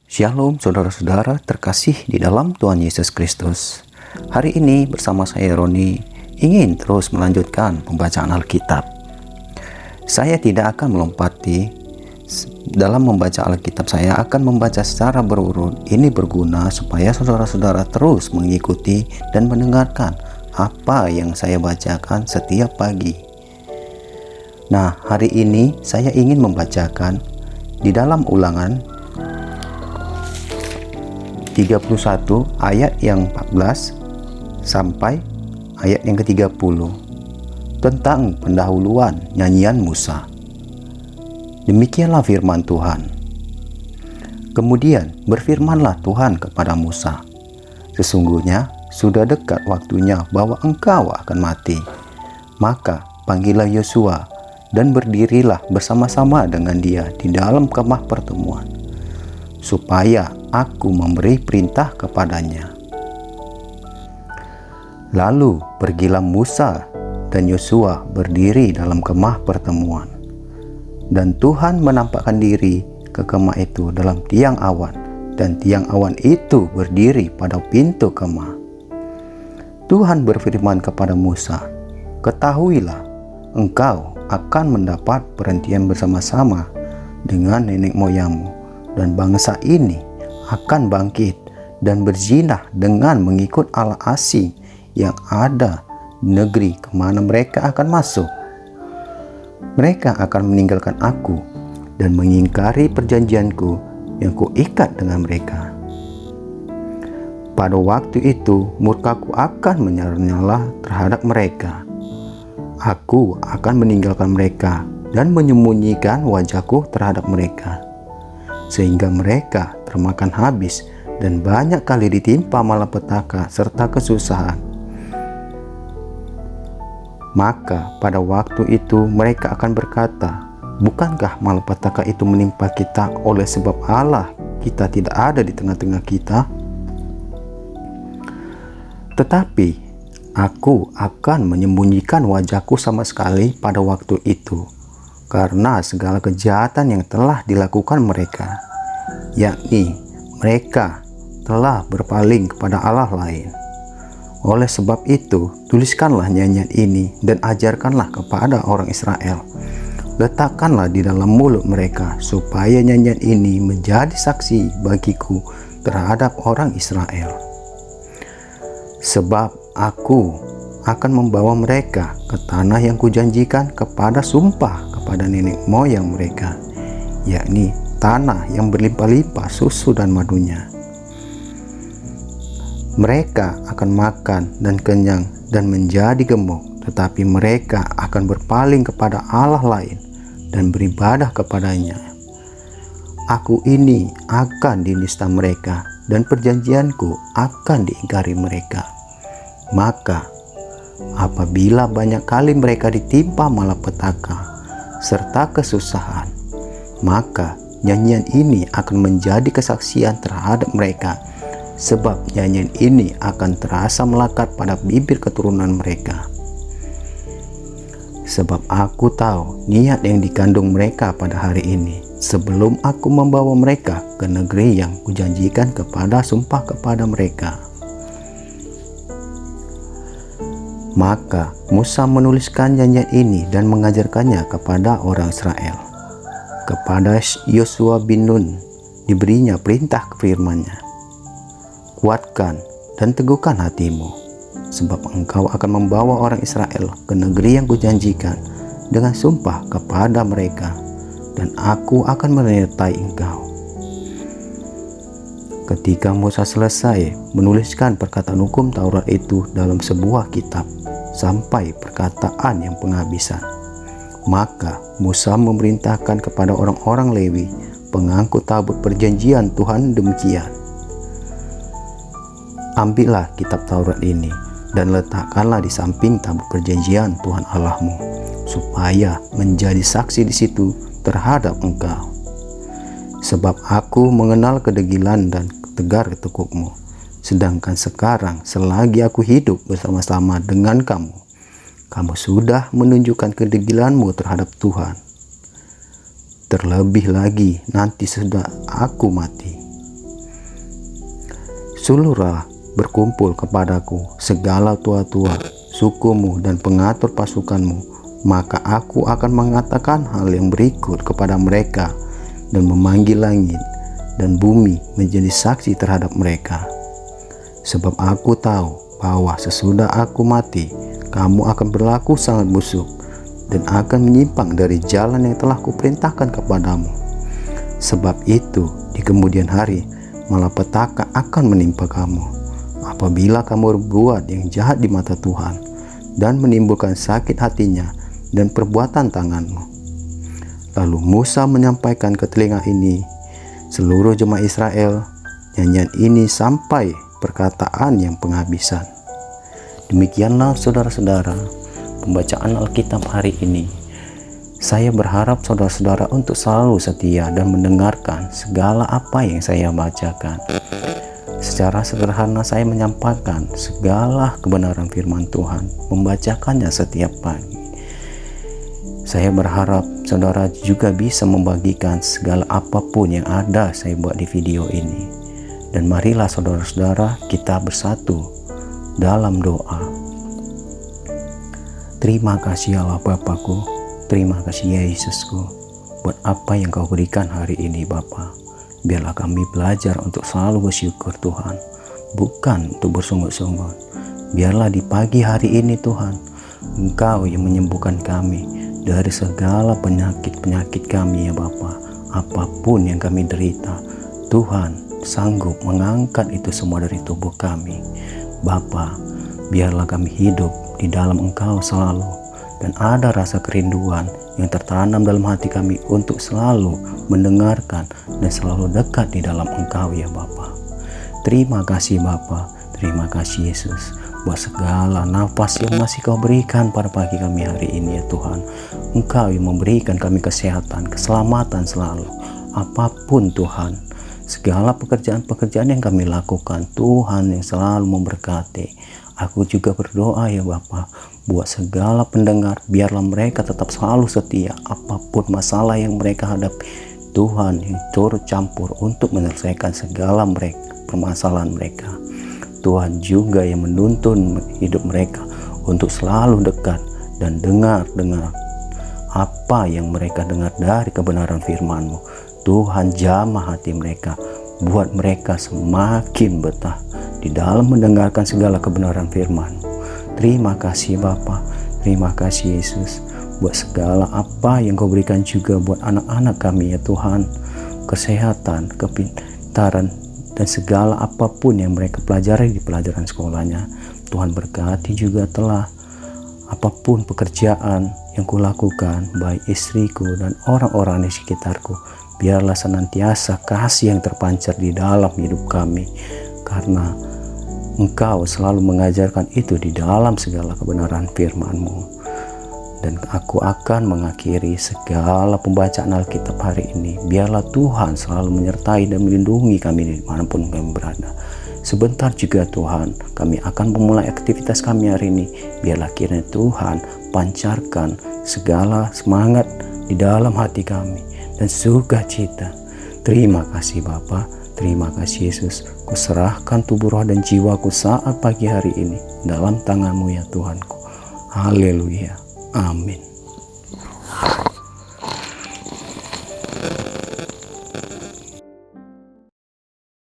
Shalom saudara-saudara terkasih di dalam Tuhan Yesus Kristus. Hari ini bersama saya Roni ingin terus melanjutkan pembacaan Alkitab. Saya tidak akan melompati dalam membaca Alkitab, saya akan membaca secara berurut. Ini berguna supaya saudara-saudara terus mengikuti dan mendengarkan apa yang saya bacakan setiap pagi. Nah, hari ini saya ingin membacakan di dalam Ulangan 31 ayat yang 14 sampai ayat yang ke-30 tentang pendahuluan nyanyian Musa. Demikianlah firman Tuhan. Kemudian berfirmanlah Tuhan kepada Musa, sesungguhnya sudah dekat waktunya bahwa engkau akan mati. Maka panggillah Yosua dan berdirilah bersama-sama dengan dia di dalam kemah pertemuan, supaya aku memberi perintah kepadanya. Lalu pergilah Musa dan Yosua berdiri dalam kemah pertemuan, dan Tuhan menampakkan diri ke kemah itu dalam tiang awan, dan tiang awan itu berdiri pada pintu kemah. Tuhan berfirman kepada Musa, ketahuilah, engkau akan mendapat perhentian bersama-sama dengan nenek moyangmu, dan bangsa ini akan bangkit dan berzinah dengan mengikut Allah asing yang ada di negeri kemana mereka akan masuk. Mereka akan meninggalkan aku dan mengingkari perjanjianku yang kuikat dengan mereka. Pada waktu itu murkaku akan menyala-nyala terhadap mereka. Aku akan meninggalkan mereka dan menyembunyikan wajahku terhadap mereka, sehingga mereka termakan habis dan banyak kali ditimpa malapetaka serta kesusahan. Maka pada waktu itu mereka akan berkata, bukankah malapetaka itu menimpa kita oleh sebab Allah kita tidak ada di tengah-tengah kita? Tetapi aku akan menyembunyikan wajahku sama sekali pada waktu itu, karena segala kejahatan yang telah dilakukan mereka, yakni mereka telah berpaling kepada Allah lain. Oleh sebab itu, tuliskanlah nyanyian ini dan ajarkanlah kepada orang Israel. Letakkanlah di dalam mulut mereka, supaya nyanyian ini menjadi saksi bagiku terhadap orang Israel. Sebab aku akan membawa mereka ke tanah yang kujanjikan kepada sumpah kepada nenek moyang mereka, yakni tanah yang berlimpah-limpah susu dan madunya. Mereka akan makan dan kenyang dan menjadi gemuk, tetapi mereka akan berpaling kepada Allah lain dan beribadah kepadanya. Aku ini akan dinista mereka, dan perjanjianku akan diingkari mereka. Maka apabila banyak kali mereka ditimpa malapetaka serta kesusahan, maka nyanyian ini akan menjadi kesaksian terhadap mereka, sebab nyanyian ini akan terasa melekat pada bibir keturunan mereka. Sebab aku tahu niat yang dikandung mereka pada hari ini, sebelum aku membawa mereka ke negeri yang kujanjikan kepada sumpah kepada mereka. Maka Musa menuliskan nyanyian ini dan mengajarkannya kepada orang Israel. Kepada Yosua bin Nun diberinya perintah firman-Nya, kuatkan dan teguhkan hatimu, sebab engkau akan membawa orang Israel ke negeri yang kujanjikan dengan sumpah kepada mereka, dan aku akan menyertai engkau. Ketika Musa selesai menuliskan perkataan hukum Taurat itu dalam sebuah kitab sampai perkataan yang penghabisan, maka Musa memerintahkan kepada orang-orang Lewi, pengangkut tabut perjanjian Tuhan, demikian, ambillah kitab Taurat ini dan letakkanlah di samping tabut perjanjian Tuhan Allahmu, supaya menjadi saksi di situ terhadap engkau. Sebab aku mengenal kedegilan dan tegar tekukmu, sedangkan sekarang selagi aku hidup bersama-sama dengan kamu, kamu sudah menunjukkan kedegilanmu terhadap Tuhan. Terlebih lagi nanti sudah aku mati, Seluruh berkumpul kepadaku segala tua-tua sukumu dan pengatur pasukanmu, maka aku akan mengatakan hal yang berikut kepada mereka dan memanggil langit dan bumi menjadi saksi terhadap mereka. Sebab aku tahu bahwa sesudah aku mati, kamu akan berlaku sangat busuk dan akan menyimpang dari jalan yang telah kuperintahkan kepadamu. Sebab itu di kemudian hari malapetaka akan menimpa kamu apabila kamu berbuat yang jahat di mata Tuhan dan menimbulkan sakit hatinya dan perbuatan tanganmu. Lalu Musa menyampaikan ke telinga ini seluruh jemaat Israel nyanyian ini sampai perkataan yang penghabisan. Demikianlah saudara-saudara pembacaan Alkitab hari ini. Saya berharap saudara-saudara untuk selalu setia dan mendengarkan segala apa yang saya bacakan. Secara sederhana saya menyampaikan segala kebenaran firman Tuhan, membacakannya setiap pagi. Saya berharap saudara juga bisa membagikan segala apapun yang ada saya buat di video ini. Dan marilah saudara-saudara kita bersatu dalam doa. Terima kasih Allah Bapakku, terima kasih ya Yesusku buat apa yang kau berikan hari ini Bapa. Biarlah kami belajar untuk selalu bersyukur Tuhan, bukan untuk bersungut-sungut. Biarlah di pagi hari ini Tuhan, Engkau yang menyembuhkan kami dari segala penyakit-penyakit kami ya Bapa. Apapun yang kami derita, Tuhan sanggup mengangkat itu semua dari tubuh kami. Bapa, biarlah kami hidup di dalam Engkau selalu, dan ada rasa kerinduan yang tertanam dalam hati kami untuk selalu mendengarkan dan selalu dekat di dalam Engkau ya Bapa. Terima kasih Bapa, terima kasih Yesus buat segala nafas yang masih Kau berikan pada pagi kami hari ini ya Tuhan. Engkau yang memberikan kami kesehatan, keselamatan selalu. Apapun Tuhan, segala pekerjaan-pekerjaan yang kami lakukan, Tuhan yang selalu memberkati. Aku juga berdoa ya Bapa, buat segala pendengar, biarlah mereka tetap selalu setia apapun masalah yang mereka hadapi. Tuhan yang turut campur untuk menyelesaikan segala permasalahan mereka. Tuhan juga yang menuntun hidup mereka untuk selalu dekat dan dengar apa yang mereka dengar dari kebenaran firman-Mu. Tuhan jamah hati mereka, buat mereka semakin betah di dalam mendengarkan segala kebenaran firman. Terima kasih Bapa, terima kasih Yesus buat segala apa yang Kau berikan juga buat anak-anak kami ya Tuhan. Kesehatan, kepintaran, dan segala apapun yang mereka pelajari di pelajaran sekolahnya. Tuhan berkati juga telah apapun pekerjaan yang kulakukan, baik istriku dan orang-orang di sekitarku. Biarlah senantiasa kasih yang terpancar di dalam hidup kami, karena Engkau selalu mengajarkan itu di dalam segala kebenaran firman-Mu. Dan aku akan mengakhiri segala pembacaan Alkitab hari ini. Biarlah Tuhan selalu menyertai dan melindungi kami dimanapun kami berada. Sebentar juga Tuhan, kami akan memulai aktivitas kami hari ini. Biarlah kiranya Tuhan pancarkan segala semangat di dalam hati kami dan sukacita. Terima kasih Bapa, terima kasih Yesus. Kuserahkan tubuh, roh, dan jiwaku saat pagi hari ini dalam tangan-Mu ya Tuhanku. Haleluya. Amin.